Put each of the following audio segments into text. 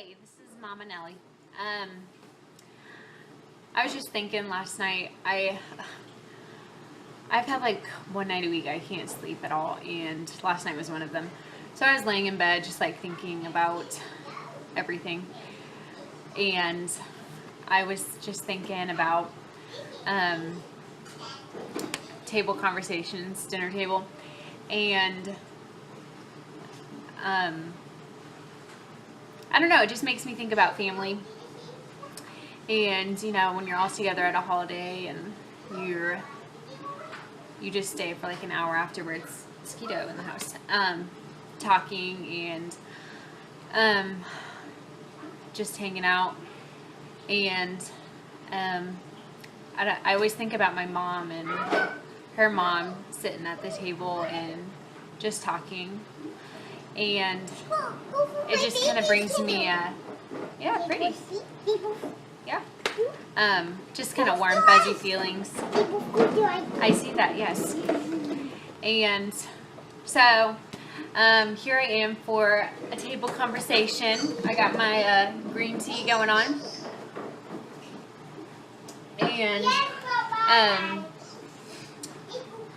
Hey, this is Mama Nellie. I was just thinking last night. I've had like one night a week I can't sleep at all, and last night was one of them. So I was laying in bed, just like thinking about everything, and I was just thinking about table conversations, dinner table, and I don't know, it just makes me think about family. And when you're all together at a holiday and you just stay for like an hour afterwards, mosquito in the house, talking and just hanging out. And I always think about my mom and her mom sitting at the table and just talking. And it just kind of brings me yeah, pretty. Yeah. Just kind of warm, fuzzy feelings. I see that, yes. And so, here I am for a table conversation. I got my green tea going on. And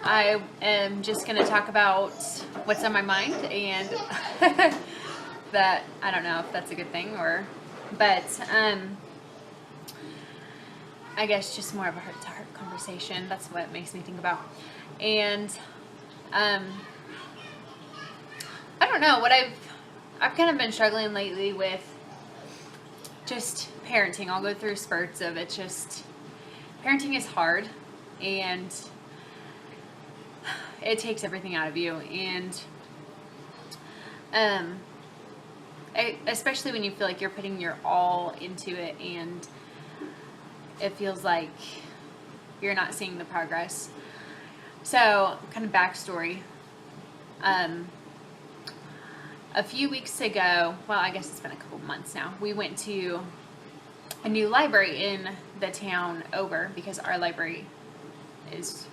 I am just going to talk about what's on my mind, and that, I don't know if that's a good thing but I guess just more of a heart-to-heart conversation. That's what it makes me think about. And I don't know what I've kind of been struggling lately with, just parenting. I'll go through spurts of it. Just parenting is hard, and it takes everything out of you. And especially when you feel like you're putting your all into it, and it feels like you're not seeing the progress. So, kind of backstory. A few weeks ago, well, I guess it's been a couple months now, we went to a new library in the town over, because our library it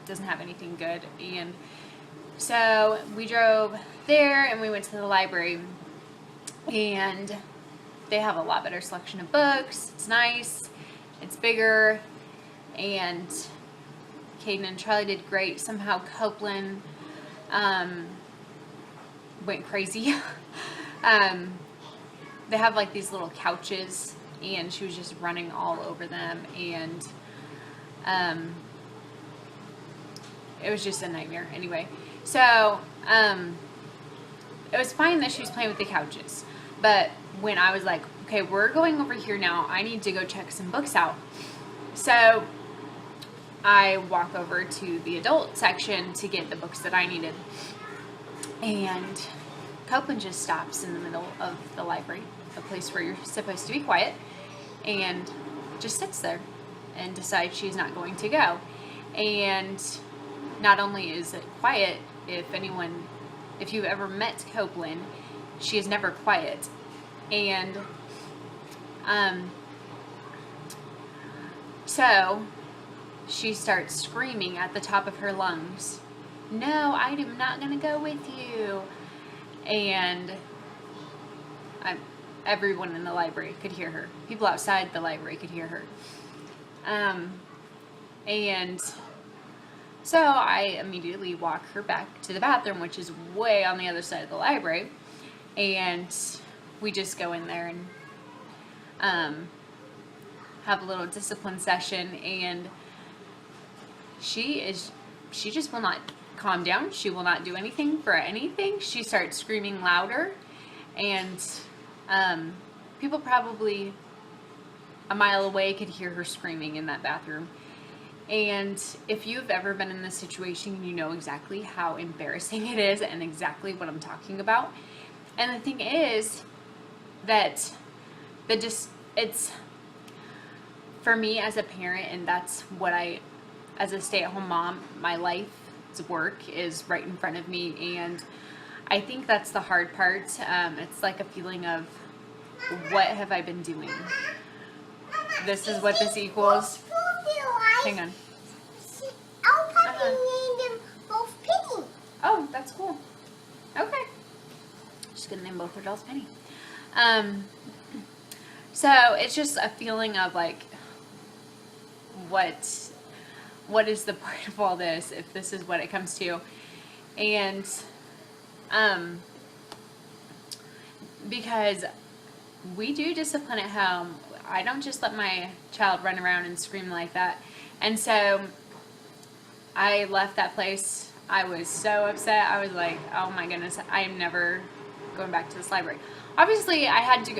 doesn't have anything good. And so we drove there and we went to the library, and they have a lot better selection of books. It's nice, it's bigger, and Caden and Charlie did great. Somehow Copeland went crazy. They have like these little couches, and she was just running all over them, and it was just a nightmare. Anyway, so it was fine that she was playing with the couches, but when I was like, okay, we're going over here now, I need to go check some books out. So I walk over to the adult section to get the books that I needed, and Copeland just stops in the middle of the library, a place where you're supposed to be quiet, and just sits there and decides she's not going to go. And not only is it quiet, if you've ever met Copeland, she is never quiet. And so she starts screaming at the top of her lungs, "No, I am not going to go with you." And everyone in the library could hear her. People outside the library could hear her. And so I immediately walk her back to the bathroom, which is way on the other side of the library. And we just go in there and have a little discipline session. And she just will not calm down. She will not do anything for anything. She starts screaming louder, and people probably a mile away could hear her screaming in that bathroom. And if you've ever been in this situation, you know exactly how embarrassing it is and exactly what I'm talking about. And the thing is that it's for me as a parent, and that's what as a stay-at-home mom, my life's work is right in front of me. And I think that's the hard part. It's like a feeling of, what have I been doing? This is what this equals. Hang on. Oh, that's cool. Okay. Just gonna name both her dolls Penny. So it's just a feeling of like, what is the point of all this if this is what it comes to? And because we do discipline at home. I don't just let my child run around and scream like that. And so I left that place. I was so upset. I was like, oh my goodness, I am never going back to this library. Obviously, I had to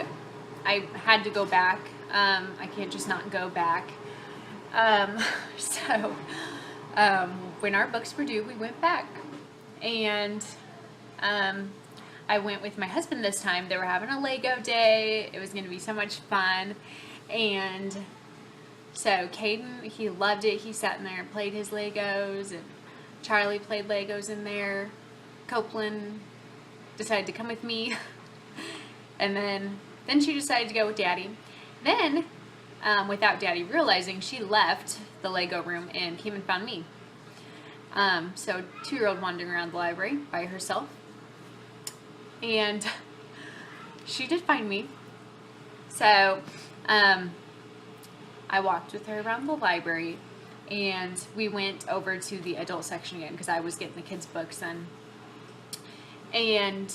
go back. I can't just not go back. So when our books were due, we went back. And I went with my husband this time. They were having a Lego day. It was going to be so much fun. And so Caden, he loved it. He sat in there and played his Legos, and Charlie played Legos in there. Copeland decided to come with me. And then she decided to go with Daddy. Then, without Daddy realizing, she left the Lego room and came and found me. So 2-year-old wandering around the library by herself. And she did find me. So I walked with her around the library, and we went over to the adult section again because I was getting the kids' books then. And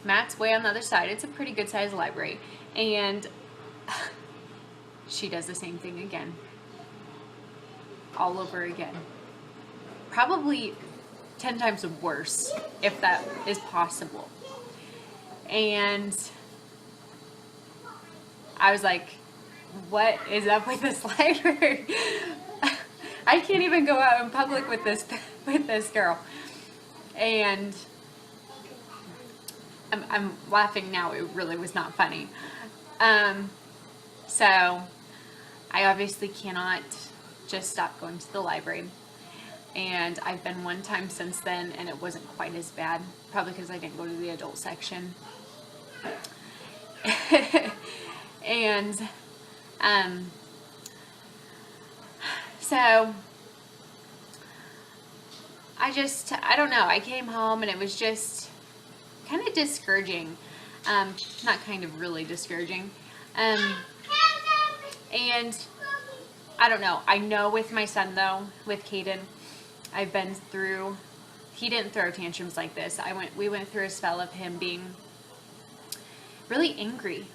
Matt's way on the other side. It's a pretty good sized library. And she does the same thing again. All over again. Probably 10 times worse, if that is possible. And I was like, what is up with this library? I can't even go out in public with this girl. And I'm laughing now. It really was not funny. So I obviously cannot just stop going to the library. And I've been one time since then, and it wasn't quite as bad. Probably because I didn't go to the adult section. And so I don't know. I came home and it was just kind of discouraging. Not kind of, really discouraging. And I don't know. I know with my son though, with Caden, I've been through, he didn't throw tantrums like this. We went through a spell of him being really angry,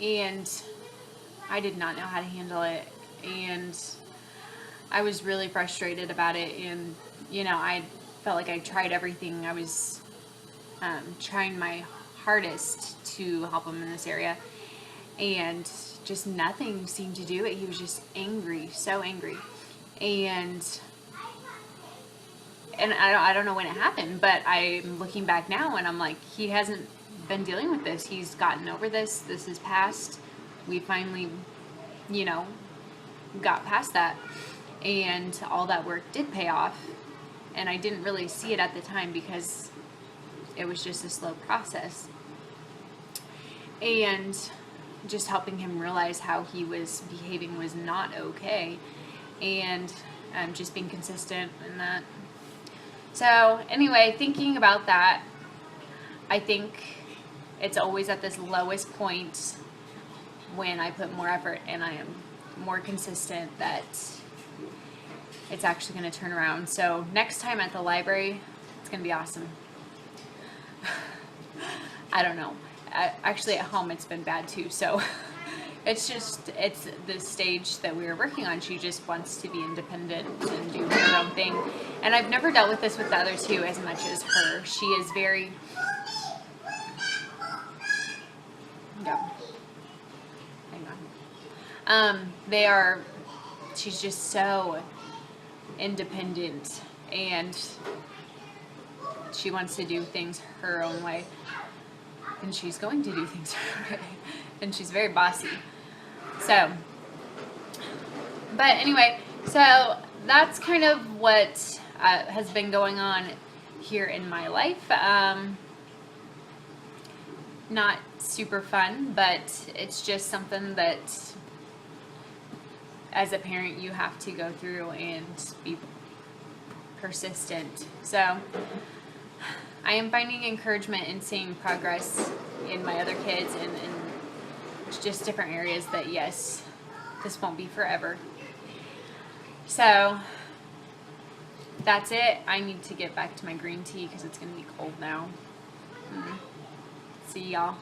and I did not know how to handle it, and I was really frustrated about it, and I felt like I tried everything. I was trying my hardest to help him in this area, and just nothing seemed to do it. He was just angry, so angry, and I don't know when it happened, but I'm looking back now and I'm like, he hasn't been dealing with this. He's gotten over this. This is past. We finally, got past that. And all that work did pay off. And I didn't really see it at the time because it was just a slow process. And just helping him realize how he was behaving was not okay. And just being consistent in that. So anyway, thinking about that, I think it's always at this lowest point when I put more effort and I am more consistent that it's actually going to turn around. So next time at the library, it's going to be awesome. I don't know. Actually, at home, it's been bad too. So it's the stage that we were working on. She just wants to be independent and do her own thing. And I've never dealt with this with the other two as much as her. She is very... No. Hang on. She's just so independent, and she wants to do things her own way. And she's going to do things her way. And she's very bossy. So, but anyway, so that's kind of what has been going on here in my life. Not super fun, but it's just something that as a parent you have to go through and be persistent. So I am finding encouragement in seeing progress in my other kids and in just different areas that, yes, this won't be forever. So that's it. I need to get back to my green tea because it's going to be cold now. See y'all.